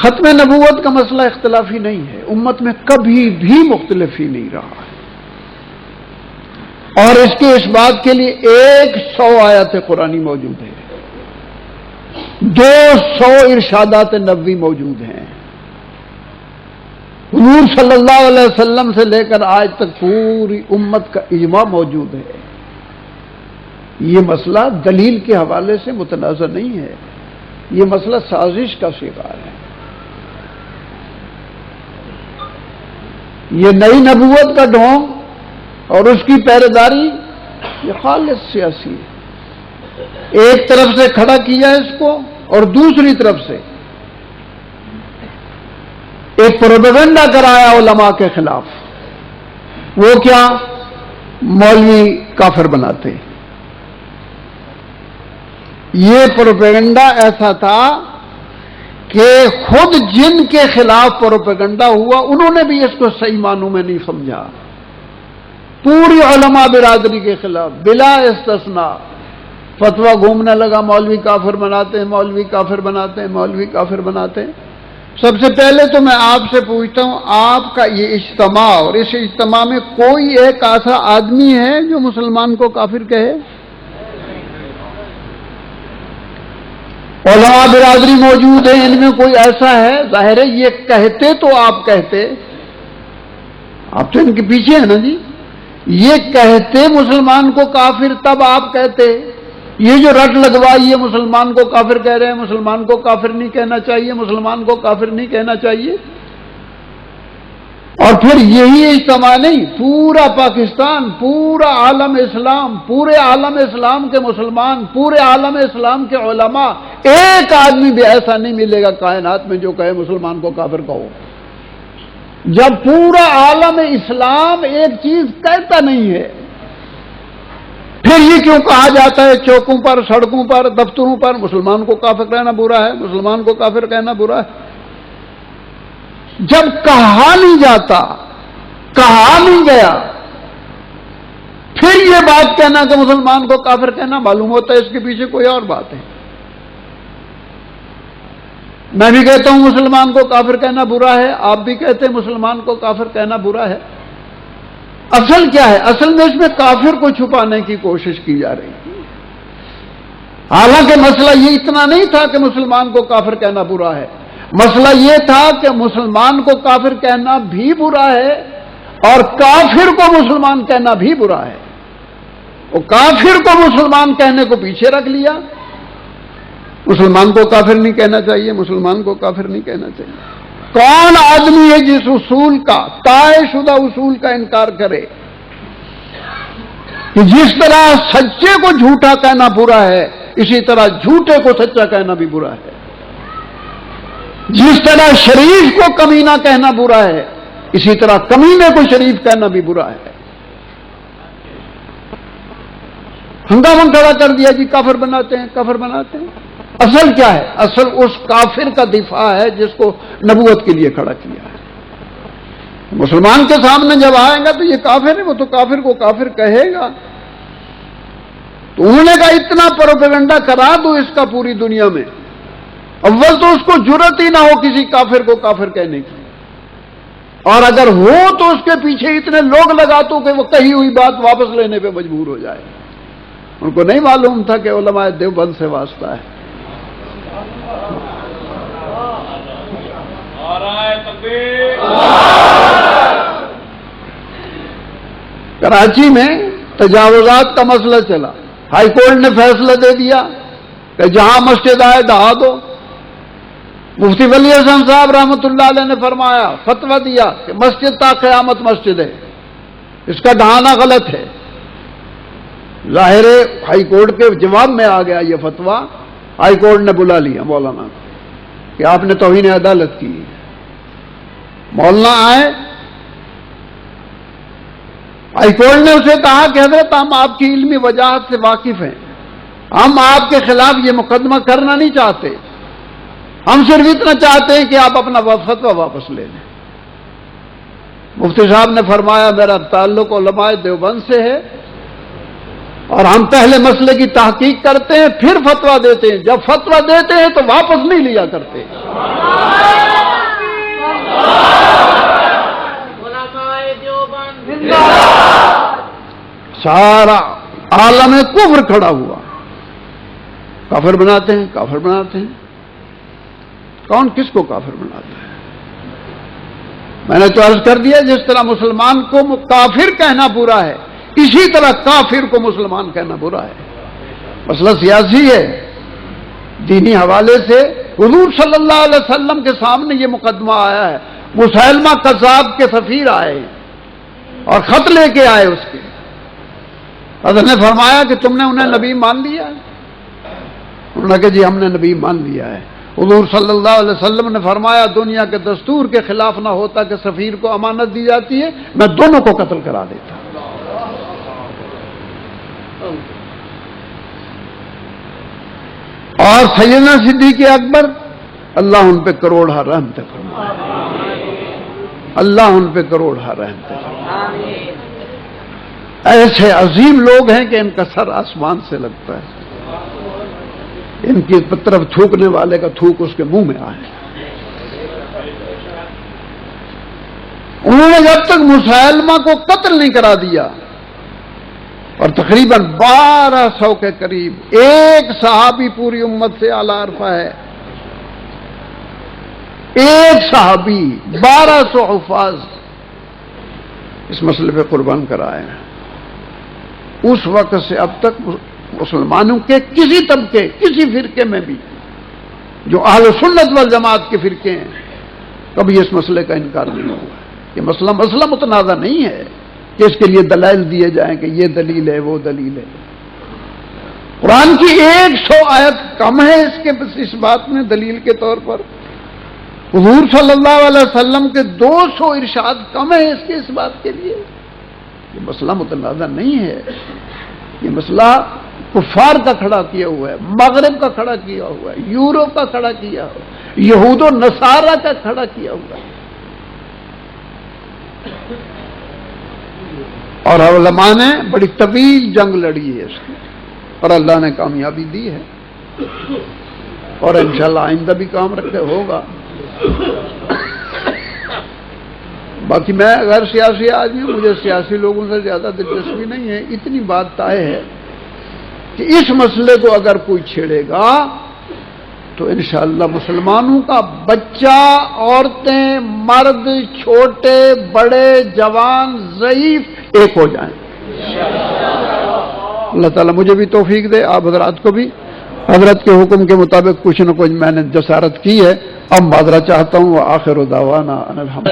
ختم نبوت کا مسئلہ اختلافی نہیں ہے، امت میں کبھی بھی مختلف ہی نہیں رہا ہے، اور اس کے اس بات کے لیے 100 آیات قرآنی موجود ہیں، 200 ارشادات نبوی موجود ہیں، حضور صلی اللہ علیہ وسلم سے لے کر آج تک پوری امت کا اجماع موجود ہے۔ یہ مسئلہ دلیل کے حوالے سے متنازع نہیں ہے، یہ مسئلہ سازش کا شکار ہے۔ یہ نئی نبوت کا ڈھونگ اور اس کی پہرےداری یہ خالص سیاسی ہے، ایک طرف سے کھڑا کیا اس کو اور دوسری طرف سے ایک پروپیگنڈا کرایا علماء کے خلاف۔ وہ کیا؟ مولوی کافر بناتے۔ یہ پروپیگنڈا ایسا تھا کہ خود جن کے خلاف پروپیگنڈا ہوا انہوں نے بھی اس کو صحیح معنوں میں نہیں سمجھا۔ پوری علماء برادری کے خلاف بلا استثناء فتویٰ گھومنے لگا، مولوی کافر بناتے ہیں، مولوی کافر بناتے ہیں، مولوی کافر بناتے ہیں۔ سب سے پہلے تو میں آپ سے پوچھتا ہوں، آپ کا یہ اجتماع اور اس اجتماع میں کوئی ایک ایسا آدمی ہے جو مسلمان کو کافر کہے؟ علماء برادری موجود ہیں، ان میں کوئی ایسا ہے؟ ظاہر ہے یہ کہتے تو آپ کہتے، آپ تو ان کے پیچھے ہیں نا جی، یہ کہتے مسلمان کو کافر تب آپ کہتے۔ یہ جو رٹ لگوائی ہے مسلمان کو کافر کہہ رہے ہیں، مسلمان کو کافر نہیں کہنا چاہیے، مسلمان کو کافر نہیں کہنا چاہیے، اور پھر یہی اجتماع نہیں، پورا پاکستان، پورا عالم اسلام، پورے عالم اسلام کے مسلمان، پورے عالم اسلام کے علماء، ایک آدمی بھی ایسا نہیں ملے گا کائنات میں جو کہے مسلمان کو کافر کہو۔ جب پورا عالم اسلام ایک چیز کہتا نہیں ہے، پھر یہ کیوں کہا جاتا ہے چوکوں پر، سڑکوں پر، دفتروں پر مسلمان کو کافر کہنا برا ہے، مسلمان کو کافر کہنا برا ہے؟ جب کہا نہیں جاتا، کہا نہیں گیا، پھر یہ بات کہنا کہ مسلمان کو کافر کہنا، معلوم ہوتا ہے اس کے پیچھے کوئی اور بات ہے۔ میں بھی کہتا ہوں مسلمان کو کافر کہنا برا ہے، آپ بھی کہتے ہیں مسلمان کو کافر کہنا برا ہے۔ اصل کیا ہے؟ اصل میں اس میں کافر کو چھپانے کی کوشش کی جا رہی ہے۔ حالانکہ مسئلہ یہ اتنا نہیں تھا کہ مسلمان کو کافر کہنا برا ہے، مسئلہ یہ تھا کہ مسلمان کو کافر کہنا بھی برا ہے اور کافر کو مسلمان کہنا بھی برا ہے۔ وہ کافر کو مسلمان کہنے کو پیچھے رکھ لیا، مسلمان کو کافر نہیں کہنا چاہیے، مسلمان کو کافر نہیں کہنا چاہیے۔ کون آدمی ہے جس اصول کا، طے شدہ اصول کا انکار کرے کہ جس طرح سچے کو جھوٹا کہنا برا ہے، اسی طرح جھوٹے کو سچا کہنا بھی برا ہے، جس طرح شریف کو کمینہ کہنا برا ہے، اسی طرح کمینے کو شریف کہنا بھی برا ہے۔ ہنگامہ کھڑا کر دیا جی کافر بناتے ہیں، کافر بناتے ہیں۔ اصل کیا ہے؟ اصل اس کافر کا دفاع ہے جس کو نبوت کے لیے کھڑا کیا ہے۔ مسلمان کے سامنے جب آئے گا تو یہ کافر ہے، وہ تو کافر کو کافر کہے گا۔ تو انہوں نے کہا اتنا پروپیگنڈا کرا دو اس کا پوری دنیا میں، اول تو اس کو جرأت ہی نہ ہو کسی کافر کو کافر کہنے کی، اور اگر ہو تو اس کے پیچھے اتنے لوگ لگا تو کہ وہ کہی ہوئی بات واپس لینے پہ مجبور ہو جائے۔ ان کو نہیں معلوم تھا کہ علماء دیوبند سے واسطہ ہے۔ کراچی میں تجاوزات کا مسئلہ چلا، ہائی کورٹ نے فیصلہ دے دیا کہ جہاں مسجد آئے ڈھا دو۔ مفتی ولی حسن صاحب رحمۃ اللہ علیہ نے فرمایا، فتویٰ دیا کہ مسجد تا قیامت مسجد ہے، اس کا ڈھانا غلط ہے۔ ظاہر ہائی کورٹ کے جواب میں آ گیا یہ فتویٰ، ہائی کورٹ نے بلا لیا مولانا کہ آپ نے توہین عدالت کی۔ مولانا آئے، ہائی کورٹ نے اسے کہا کہ حضرت ہم آپ کی علمی وجاہت سے واقف ہیں، ہم آپ کے خلاف یہ مقدمہ کرنا نہیں چاہتے، ہم صرف اتنا چاہتے ہیں کہ آپ اپنا فتویٰ واپس لے لیں۔ مفتی صاحب نے فرمایا میرا تعلق علماء دیوبند سے ہے اور ہم پہلے مسئلے کی تحقیق کرتے ہیں پھر فتویٰ دیتے ہیں، جب فتویٰ دیتے ہیں تو واپس نہیں لیا کرتے۔ سارا عالم کفر کھڑا ہوا، کافر بناتے ہیں، کافر بناتے ہیں۔ کون کس کو کافر بناتا ہے؟ میں نے تو عرض کر دیا، جس طرح مسلمان کو کافر کہنا برا ہے، اسی طرح کافر کو مسلمان کہنا برا ہے۔ مسئلہ سیاسی ہے، دینی حوالے سے حضور صلی اللہ علیہ وسلم کے سامنے یہ مقدمہ آیا ہے، مسیلمہ کذاب کے سفیر آئے اور خط لے کے آئے اس کے، حضرت نے فرمایا کہ تم نے انہیں نبی مان لیا ہے؟ انہوں نے کہا جی ہم نے نبی مان لیا ہے۔ حضور صلی اللہ علیہ وسلم نے فرمایا دنیا کے دستور کے خلاف نہ ہوتا کہ سفیر کو امانت دی جاتی ہے، میں دونوں کو قتل کرا دیتا۔ اور سیدنا صدیق اکبر، اللہ ان پہ کروڑہ رحمتیں فرمائے، اللہ ان پہ کروڑہ رحمتیں فرمائے۔ ایسے عظیم لوگ ہیں کہ ان کا سر آسمان سے لگتا ہے، ان کی طرف تھوکنے والے کا تھوک اس کے منہ میں آئے۔ انہوں نے جب تک مسیلمہ کو قتل نہیں کرا دیا، اور تقریباً 1200 کے قریب، ایک صحابی پوری امت سے اعلی عرفہ ہے، ایک صحابی 1200 حفاظ اس مسئلے پہ قربان کرائے ہیں۔ اس وقت سے اب تک مسلمانوں کے کسی طبقے، کسی فرقے میں بھی، جو اہل سنت والجماعت کے فرقے ہیں، کبھی اس مسئلے کا انکار نہیں ہوا۔ یہ مسئلہ متنازع نہیں ہے کہ اس کے لیے دلائل دیے جائیں کہ یہ دلیل ہے وہ دلیل ہے۔ قرآن کی 100 آیت کم ہے اس بات میں دلیل کے طور پر، حضور صلی اللہ علیہ وسلم کے 200 ارشاد کم ہے اس بات کے لیے۔ یہ مسئلہ متنازع نہیں ہے، یہ مسئلہ کفار کا کھڑا کیا ہوا ہے، مغرب کا کھڑا کیا ہوا ہے، یورپ کا کھڑا کیا ہوا ہے، یہود و نصارہ کا کھڑا کیا ہوا ہے، اور علماء نے بڑی طویل جنگ لڑی ہے اس کی، اور اللہ نے کامیابی دی ہے، اور انشاءاللہ آئندہ بھی کام رکھے ہوگا۔ باقی میں غیر سیاسی آدمی ہوں، مجھے سیاسی لوگوں سے زیادہ دلچسپی نہیں ہے۔ اتنی بات طے ہے کہ اس مسئلے کو اگر کوئی چھیڑے گا تو انشاءاللہ مسلمانوں کا بچہ، عورتیں، مرد، چھوٹے بڑے، جوان، ضعیف ایک ہو جائیں۔ اللہ تعالیٰ مجھے بھی توفیق دے، آپ حضرات کو بھی۔ حضرت کے حکم کے مطابق کچھ نہ کچھ میں نے جسارت کی ہے، اب معذرت چاہتا ہوں۔ وآخر دعوانا ان الحمد